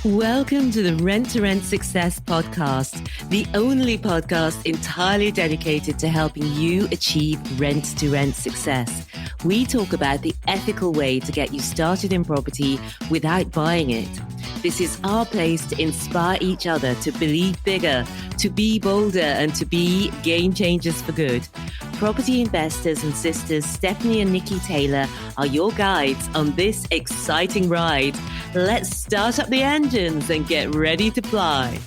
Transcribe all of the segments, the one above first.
Welcome to the Rent to Rent Success Podcast, the only podcast entirely dedicated to helping you achieve rent to rent success. We talk about the ethical way to get you started in property without buying it. This is our place to inspire each other to believe bigger, to be bolder, and to be game changers for good. Property investors and sisters Stephanie and Nicky Taylor are your guides on this exciting ride. Let's start up the engines and get ready to fly.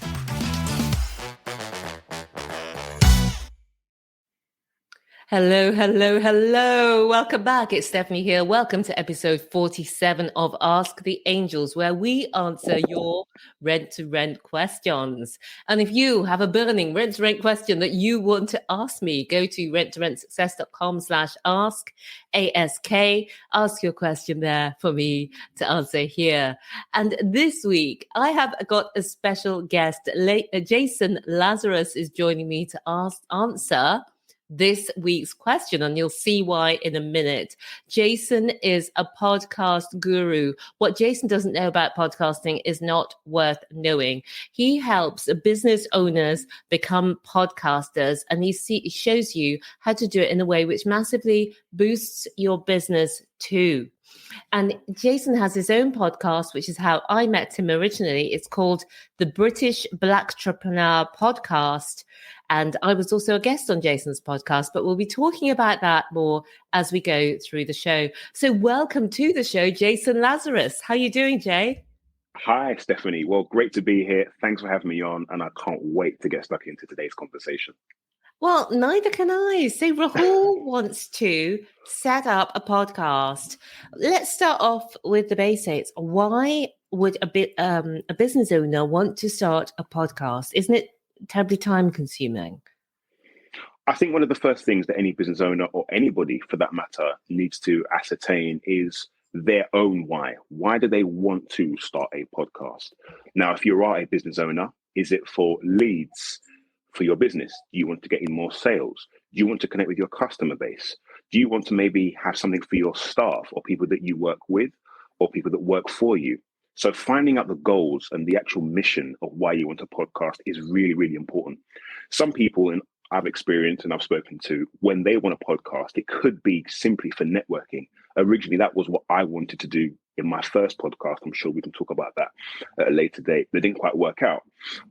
Hello, hello, hello. Welcome back. It's Stephanie here. Welcome to episode 47 of Ask the Angels, where we answer your rent-to-rent questions. And if you have a burning rent-to-rent question that you want to ask me, go to renttorentsuccess.com/ask, ASK. Ask your question there for me to answer here. And this week, I have got a special guest. Jason Lazurus is joining me to answer this week's question, and you'll see why in a minute. Jason is a podcast guru. What Jason doesn't know about podcasting is not worth knowing. He helps business owners become podcasters, and he shows you how to do it in a way which massively boosts your business too. And Jason has his own podcast, which is how I met him originally. It's called the British Blacktrepreneur Podcast. And I was also a guest on Jason's podcast, but we'll be talking about that more as we go through the show. So welcome to the show, Jason Lazurus. How are you doing, Jay? Hi, Stephanie. Well, great to be here. Thanks for having me on. And I can't wait to get stuck into today's conversation. Well, neither can I. So Rahul wants to set up a podcast. Let's start off with the basics. Why would a business owner want to start a podcast? Isn't it terribly time consuming? I think one of the first things that any business owner or anybody for that matter needs to ascertain is their own why. Why do they want to start a podcast? Now, if you are a business owner, is it for leads for your business? Do you want to get in more sales? Do you want to connect with your customer base? Do you want to maybe have something for your staff or people that you work with or people that work for you? So finding out the goals and the actual mission of why you want a podcast is really, really important. Some people, and I've experienced and I've spoken to, when they want a podcast, it could be simply for networking. Originally, that was what I wanted to do in my first podcast. I'm sure we can talk about that at a later date. They didn't quite work out.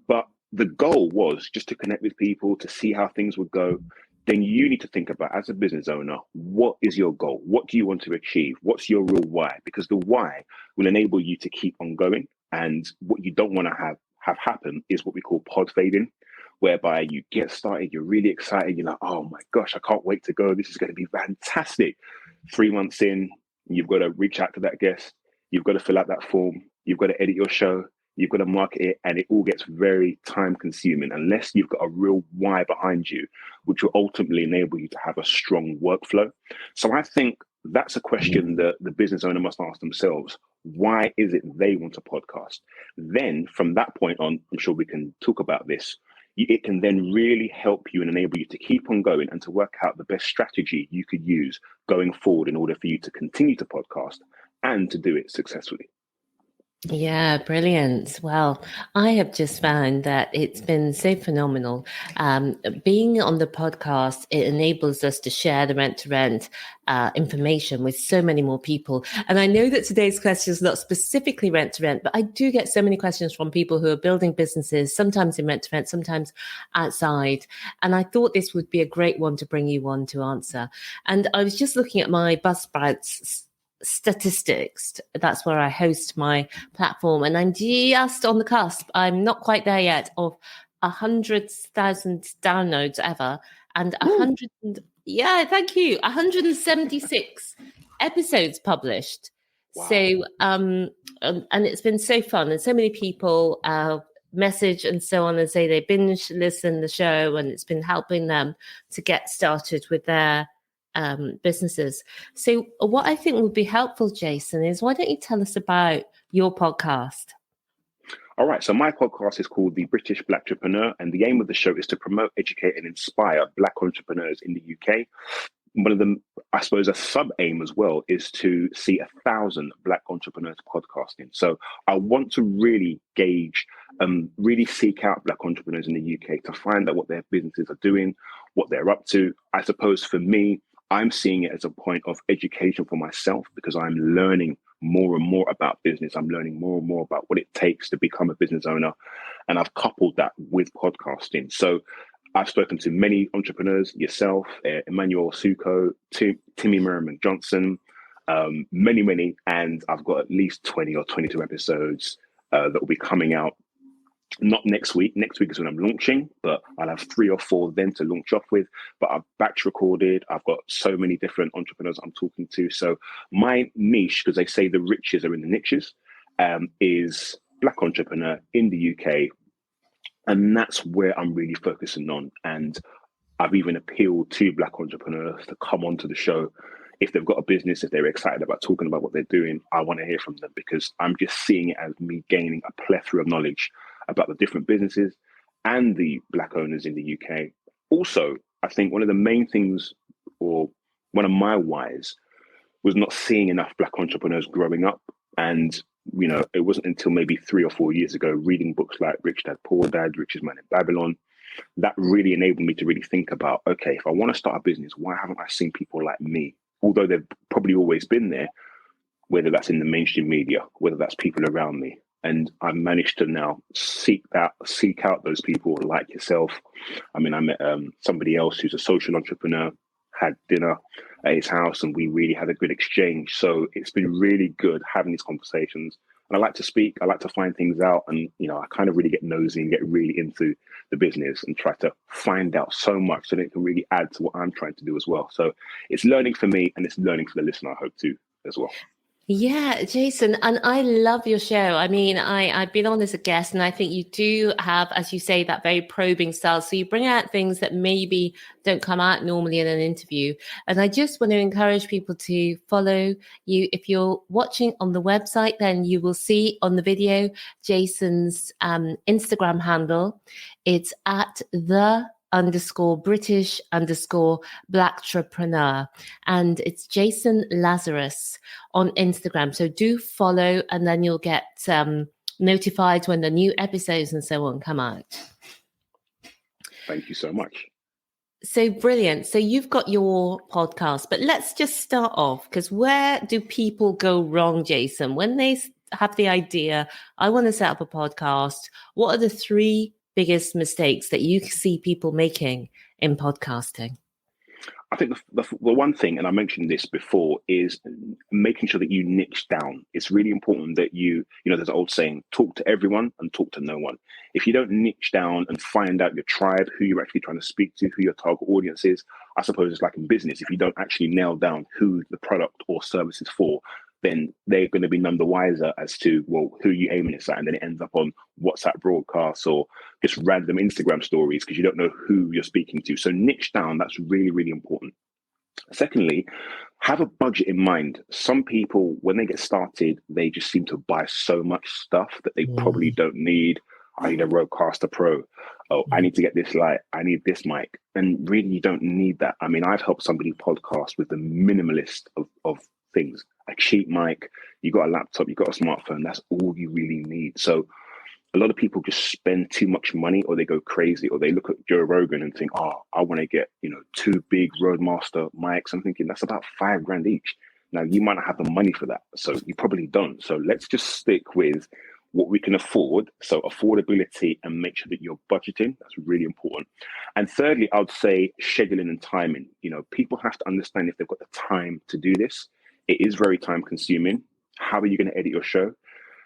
But the goal was just to connect with people, to see how things would go. Then you need to think about, as a business owner, what is your goal? What do you want to achieve? What's your real why? Because the why will enable you to keep on going. And what you don't want to have happen is what we call pod fading, whereby you get started, you're really excited, you're like, oh my gosh, I can't wait to go. This is going to be fantastic. 3 months in, you've got to reach out to that guest. You've got to fill out that form. You've got to edit your show. You've got to market it, and it all gets very time consuming unless you've got a real why behind you, which will ultimately enable you to have a strong workflow. So I think that's a question that the business owner must ask themselves. Why is it they want a podcast? Then from that point on, I'm sure we can talk about this. It can then really help you and enable you to keep on going and to work out the best strategy you could use going forward in order for you to continue to podcast and to do it successfully. Yeah, brilliant. Well, I have just found that it's been so phenomenal. Being on the podcast, it enables us to share the rent-to-rent information with so many more people. And I know that today's question is not specifically rent-to-rent, but I do get so many questions from people who are building businesses, sometimes in rent-to-rent, sometimes outside. And I thought this would be a great one to bring you on to answer. And I was just looking at my Buzzsprouts statistics. That's where I host my platform, and I'm just on the cusp. I'm not quite there yet of 100,000 downloads ever, and 100. Yeah, thank you. 176 episodes published. Wow. So, and it's been so fun, and so many people message and so on and say they binge listen the show, and it's been helping them to get started with their businesses. So what I think would be helpful, Jason, is why don't you tell us about your podcast? All right, so my podcast is called the British Blacktrepreneur, and the aim of the show is to promote, educate, and inspire Black entrepreneurs in the UK. One of them, I suppose, a sub aim as well is to see 1,000 Black entrepreneurs podcasting. So I want to really gauge, really seek out Black entrepreneurs in the UK to find out what their businesses are doing, what they're up to. I suppose for me, I'm seeing it as a point of education for myself because I'm learning more and more about business. I'm learning more and more about what it takes to become a business owner. And I've coupled that with podcasting. So I've spoken to many entrepreneurs, yourself, Emmanuel Suko, Timmy Merriman Johnson, many, and I've got at least 20 or 22 episodes that will be coming out. Not next week. Next week is when I'm launching, but I'll have 3 or 4 then to launch off with. But I've batch recorded. I've got so many different entrepreneurs I'm talking to. So my niche, because they say the riches are in the niches, is Black entrepreneur in the UK. And that's where I'm really focusing on. And I've even appealed to Black entrepreneurs to come onto the show. If they've got a business, if they're excited about talking about what they're doing, I want to hear from them because I'm just seeing it as me gaining a plethora of knowledge about the different businesses and the Black owners in the UK. Also, I think one of the main things, or one of my whys, was not seeing enough Black entrepreneurs growing up. And, you know, it wasn't until maybe 3 or 4 years ago, reading books like Rich Dad, Poor Dad, Richest Man in Babylon, that really enabled me to really think about, okay, if I want to start a business, why haven't I seen people like me? Although they've probably always been there, whether that's in the mainstream media, whether that's people around me. And I managed to now seek out those people like yourself. I mean, I met somebody else who's a social entrepreneur, had dinner at his house, and we really had a good exchange. So it's been really good having these conversations. And I like to speak, I like to find things out. And, you know, I kind of really get nosy and get really into the business and try to find out so much so that it can really add to what I'm trying to do as well. So it's learning for me and it's learning for the listener, I hope, too, as well. Yeah, Jason, and I love your show. I mean, I've been on as a guest, and I think you do have, as you say, that very probing style. So you bring out things that maybe don't come out normally in an interview. And I just want to encourage people to follow you. If you're watching on the website, then you will see on the video Jason's Instagram handle. It's at _British_Blacktrepreneur. And it's Jason Lazurus on Instagram. So do follow, and then you'll get notified when the new episodes and so on come out. Thank you so much. So brilliant. So you've got your podcast, but let's just start off, because where do people go wrong, Jason? When they have the idea, I want to set up a podcast, what are the 3 biggest mistakes that you see people making in podcasting? I think the one thing, and I mentioned this before, is making sure that you niche down. It's really important that you know, there's an old saying, talk to everyone and talk to no one. If you don't niche down and find out your tribe, who you're actually trying to speak to, who your target audience is, I suppose it's like in business. If you don't actually nail down who the product or service is for, then they're going to be none the wiser as to, well, who you aiming it at. And then it ends up on WhatsApp broadcasts or just random Instagram stories because you don't know who you're speaking to. So niche down, that's really, really important. Secondly, have a budget in mind. Some people, when they get started, they just seem to buy so much stuff that they probably don't need. I need a Rodecaster Pro. Oh, I need to get this light. I need this mic. And really, you don't need that. I mean, I've helped somebody podcast with the minimalist of things. A cheap mic, you got a laptop, you got a smartphone. That's all you really need. So a lot of people just spend too much money, or they go crazy, or they look at Joe Rogan and think, oh, I want to get, 2 big Roadmaster mics. I'm thinking that's about $5,000 each. Now you might not have the money for that. So you probably don't. So let's just stick with what we can afford. So affordability, and make sure that you're budgeting. That's really important. And thirdly, I would say scheduling and timing. People have to understand if they've got the time to do this. It is very time consuming. How are you going to edit your show?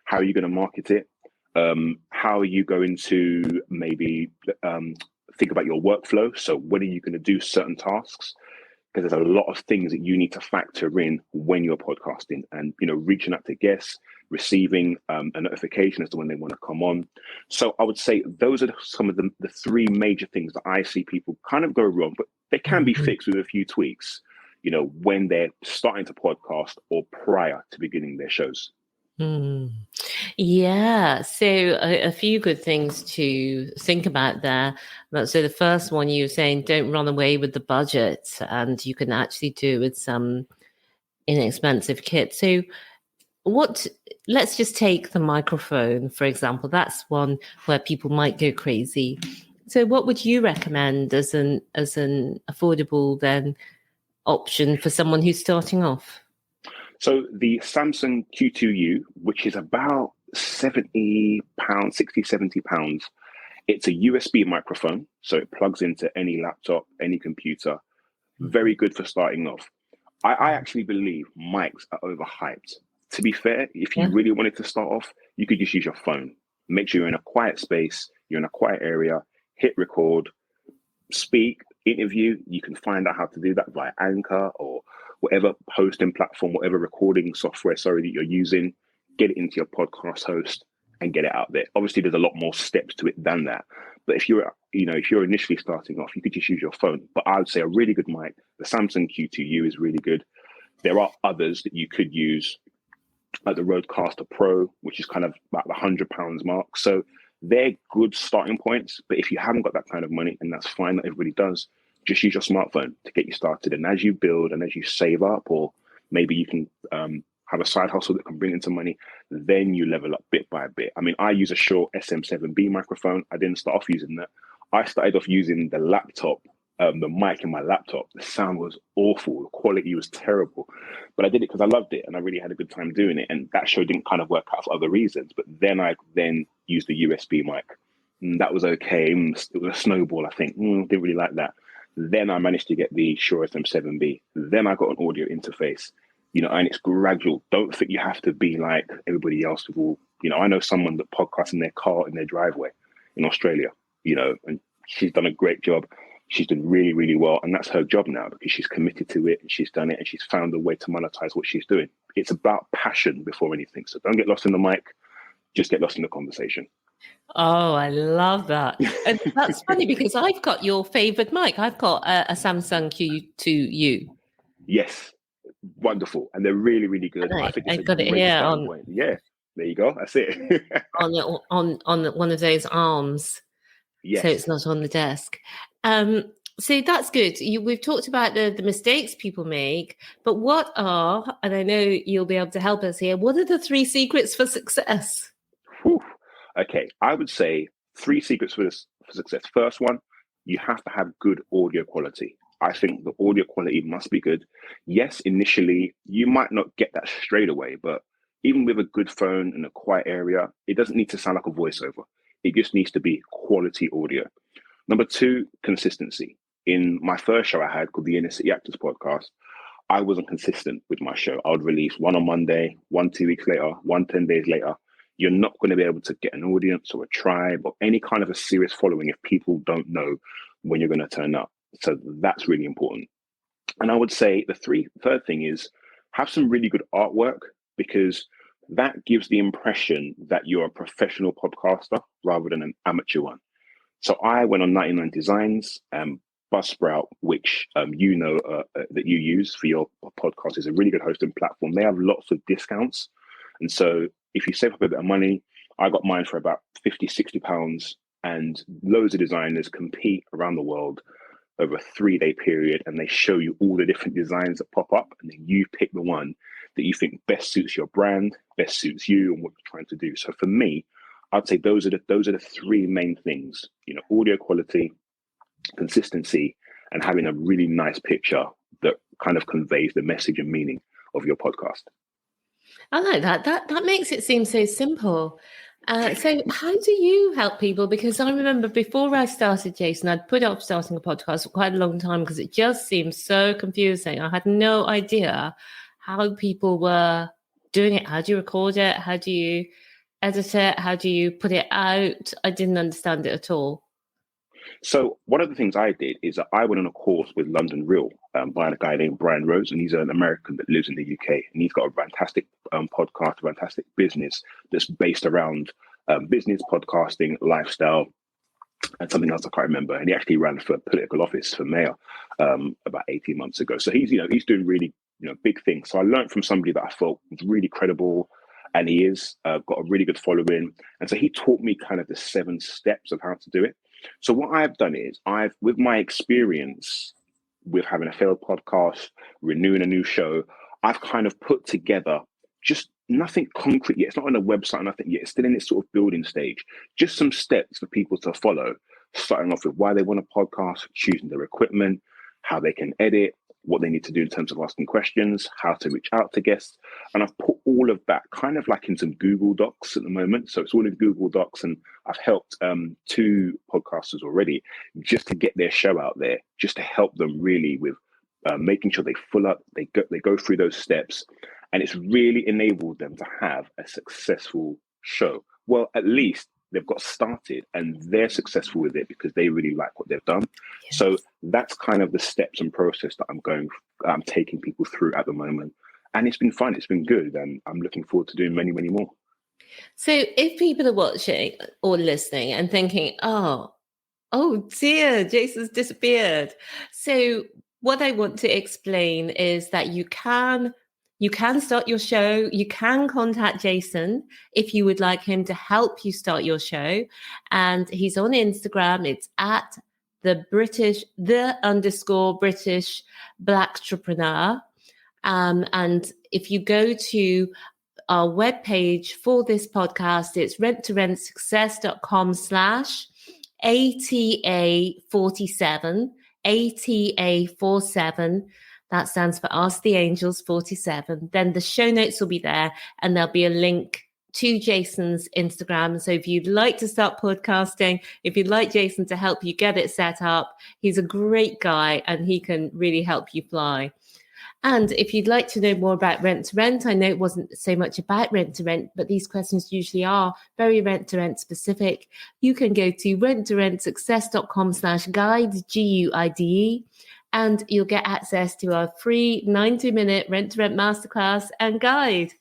How are you going to market it? How are you going to maybe think about your workflow? So when are you going to do certain tasks? Because there's a lot of things that you need to factor in when you're podcasting, and reaching out to guests, receiving a notification as to when they want to come on. So I would say those are some of the 3 major things that I see people kind of go wrong, but they can be fixed with a few tweaks, when they're starting to podcast or prior to beginning their shows. Hmm. Yeah, so a few good things to think about there. So the first one, you were saying, don't run away with the budget, and you can actually do with some inexpensive kit. So what, let's just take the microphone, for example. That's one where people might go crazy. So what would you recommend as an affordable then option for someone who's starting off? So the Samsung Q2U, which is about £70, 60, £70, it's a USB microphone. So it plugs into any laptop, any computer. Very good for starting off. I actually believe mics are overhyped. To be fair, if you Yeah. really wanted to start off, you could just use your phone. Make sure you're in a quiet space, you're in a quiet area, hit record, speak, interview. You can find out how to do that via Anchor or whatever hosting platform, whatever recording software, that you're using. Get it into your podcast host and get it out there. Obviously, there's a lot more steps to it than that. But if you're initially starting off, you could just use your phone. But I would say a really good mic, the Samsung Q2U is really good. There are others that you could use, like the Rodecaster Pro, which is kind of about the £100 mark. So they're good starting points. But if you haven't got that kind of money, and that's fine, that everybody does, just use your smartphone to get you started. And as you build and as you save up, or maybe you can have a side hustle that can bring in some money, then you level up bit by bit. I mean, I use a Shure SM7B microphone. I didn't start off using that. I started off using the laptop, the mic in my laptop. The sound was awful. The quality was terrible. But I did it because I loved it and I really had a good time doing it. And that show didn't kind of work out for other reasons. But then I used the USB mic. And that was okay. It was a snowball, I think. Didn't really like that. Then I managed to get the Shure SM7B. Then I got an audio interface, and it's gradual. Don't think you have to be like everybody else with all, I know someone that podcasts in their car, in their driveway in Australia, and she's done a great job. She's done really, really well. And that's her job now because she's committed to it and she's done it and she's found a way to monetize what she's doing. It's about passion before anything. So don't get lost in the mic, just get lost in the conversation. Oh, I love that. And that's funny because I've got your favorite mic. I've got a Samsung Q2U. Yes, wonderful. And they're really, really good. I think it's a got it great here starting point. Yeah, there you go. That's it. on one of those arms. Yes. So it's not on the desk. So that's good. We've talked about the mistakes people make, but what are, and I know you'll be able to help us here, what are the 3 secrets for success? Whew. Okay, I would say 3 secrets for success. First one, you have to have good audio quality. I think the audio quality must be good. Yes, initially, you might not get that straight away, but even with a good phone in a quiet area, it doesn't need to sound like a voiceover. It just needs to be quality audio. Number 2, consistency. In my first show I had called the Inner City Actors Podcast, I wasn't consistent with my show. I would release one on Monday, one 2 weeks later, one 10 days later. You're not going to be able to get an audience or a tribe or any kind of a serious following if people don't know when you're going to turn up. So that's really important. And I would say the third thing is have some really good artwork, because that gives the impression that you're a professional podcaster rather than an amateur one. So I went on 99 Designs, Buzzsprout, which that you use for your podcast, is a really good hosting platform. They have lots of discounts. And so if you save up a bit of money, I got mine for about £50, £60, and loads of designers compete around the world over a 3-day period, and they show you all the different designs that pop up, and then you pick the one that you think best suits your brand, best suits you and what you're trying to do. So for me, I'd say those are the 3 main things, audio quality, consistency, and having a really nice picture that kind of conveys the message and meaning of your podcast. I like that. That makes it seem so simple. So how do you help people? Because I remember before I started, Jason, I'd put off starting a podcast for quite a long time because it just seemed so confusing. I had no idea how people were doing it. How do you record it? How do you edit it? How do you put it out? I didn't understand it at all. So one of the things I did is that I went on a course with London Real by a guy named Brian Rose, and he's an American that lives in the UK, and he's got a fantastic podcast, a fantastic business that's based around business, podcasting, lifestyle, and something else I can't remember. And he actually ran for political office for mayor about 18 months ago. So he's doing really big things. So I learned from somebody that I thought was really credible and he is got a really good following. And so he taught me kind of the 7 steps of how to do it. So what I've done is with my experience with having a failed podcast, renewing a new show, I've kind of put together just nothing concrete yet. It's not on a website, nothing yet. It's still in its sort of building stage. Just some steps for people to follow, starting off with why they want a podcast, choosing their equipment, how they can edit, what they need to do in terms of asking questions, how to reach out to guests. And I've put all of that kind of like in some Google Docs at the moment. So it's all in Google Docs, and I've helped 2 podcasters already just to get their show out there, just to help them really with making sure they they go through those steps. And it's really enabled them to have a successful show. Well, at least they've got started and they're successful with it because they really like what they've done. Yes. So that's kind of the steps and process that I'm taking people through at the moment. And it's been fun. It's been good. And I'm looking forward to doing many, many more. So if people are watching or listening and thinking, oh dear, Jason's disappeared. So what I want to explain is that you can start your show. You can contact Jason if you would like him to help you start your show. And he's on Instagram. It's at _British Blacktrepreneur. And if you go to our webpage for this podcast, it's renttorentsuccess.com/ATA47, ATA47. That stands for Ask the Angels 47. Then the show notes will be there, and there'll be a link to Jason's Instagram. So if you'd like to start podcasting, if you'd like Jason to help you get it set up, he's a great guy and he can really help you fly. And if you'd like to know more about Rent to Rent, I know it wasn't so much about Rent to Rent, but these questions usually are very Rent to Rent specific. You can go to renttorentsuccess.com/guide, GUIDE, and you'll get access to our free 90-minute Rent to Rent Masterclass and guide.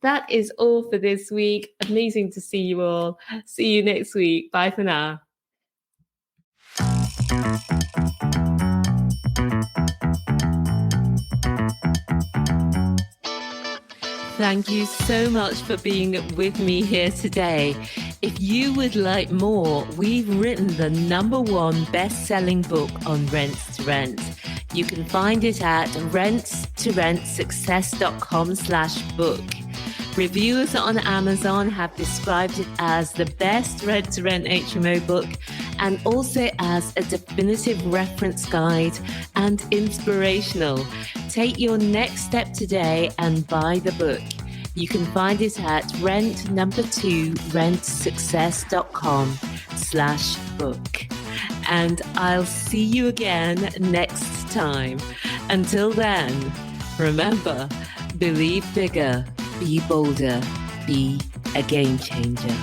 That is all for this week. Amazing to see you all. See you next week. Bye for now. Thank you so much for being with me here today. If you would like more, we've written the #1 best-selling book on Rent to Rent. You can find it at renttorentsuccess.com/book. Reviewers on Amazon have described it as the best Rent to Rent HMO book and also as a definitive reference guide and inspirational. Take your next step today and buy the book. You can find it at rentsuccess.com/book. And I'll see you again next time. Until then, remember, believe bigger, be bolder, be a game changer.